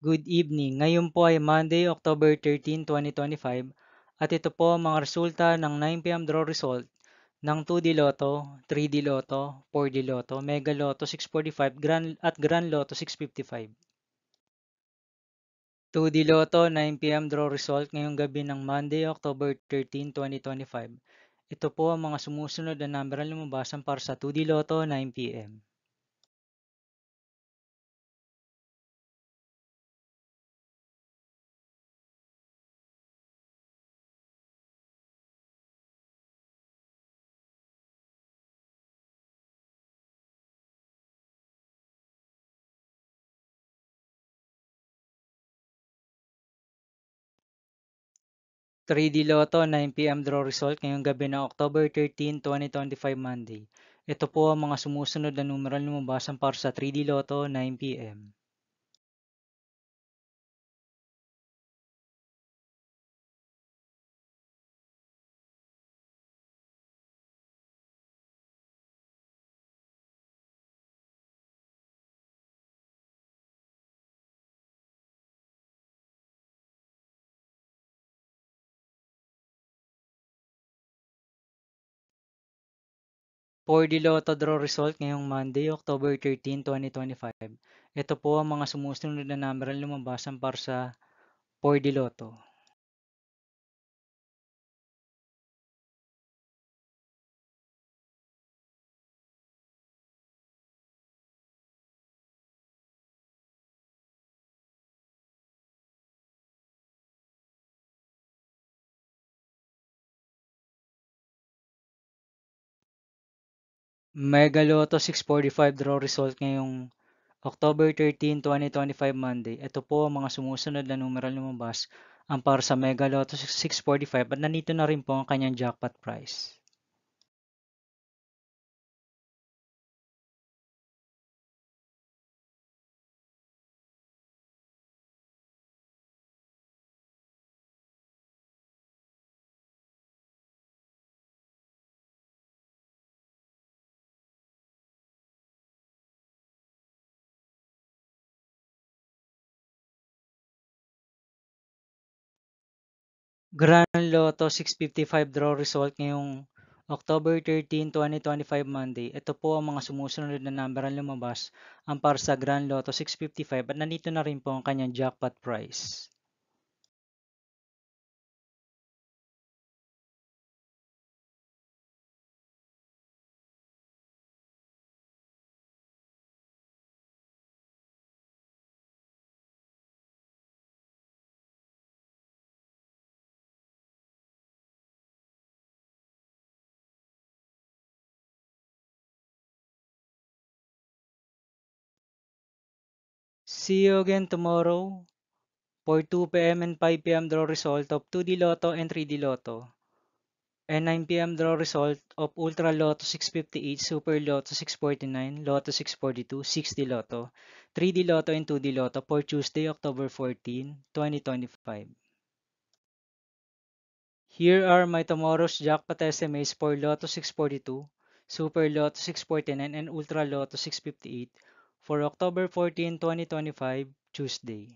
Good evening. Ngayon po ay Monday, October 13, 2025 at ito po ang mga resulta ng 9 p.m. draw result ng 2D Lotto, 3D Lotto, 4D Lotto, Mega Lotto 645 at Grand Lotto 655. 2D Lotto 9 p.m. draw result ngayong gabi ng Monday, October 13, 2025. Ito po ang mga sumusunod na number na lumabasan para sa 2D Lotto 9 p.m. 3D Lotto 9 p.m. draw result ngayong gabi ng October 13, 2025 Monday. Ito po ang mga sumusunod na numeral na lumabasan para sa 3D Lotto 9 p.m. 4D Lotto draw result ngayong Monday, October 13, 2025. Ito po ang mga sumusunod na numeral na lumabasan para sa 4D Lotto. Mega Lotto 645 draw result ngayong October 13, 2025 Monday. Ito po ang mga sumusunod na numeral na lumabas ang para sa Mega Lotto 645 at nandito na rin po ang kanyang jackpot price. Grand Lotto 655 draw result ngayong October 13, 2025 Monday. Ito po ang mga sumusunod na number ang lumabas ang para sa Grand Lotto 655 at nandito na rin po ang kanyang jackpot price. See you again tomorrow for 2 p.m. and 5 p.m. draw result of 2D Lotto and 3D Lotto. And 9 p.m. draw result of Ultra Lotto 658, Super Lotto 649, Lotto 642, 6D Lotto, 3D Lotto and 2D Lotto for Tuesday, October 14, 2025. Here are my tomorrow's jackpot estimates for Lotto 642, Super Lotto 649, and Ultra Lotto 658 for October 14, 2025, Tuesday.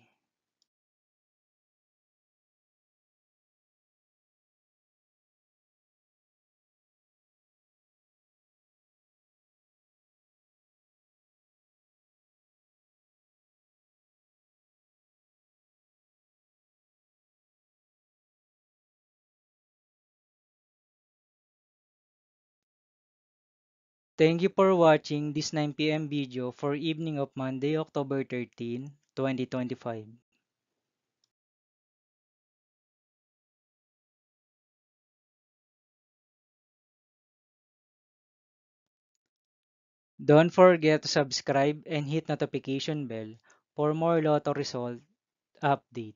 Thank you for watching this 9 p.m. video for evening of Monday, October 13, 2025. Don't forget to subscribe and hit notification bell for more Lotto result update.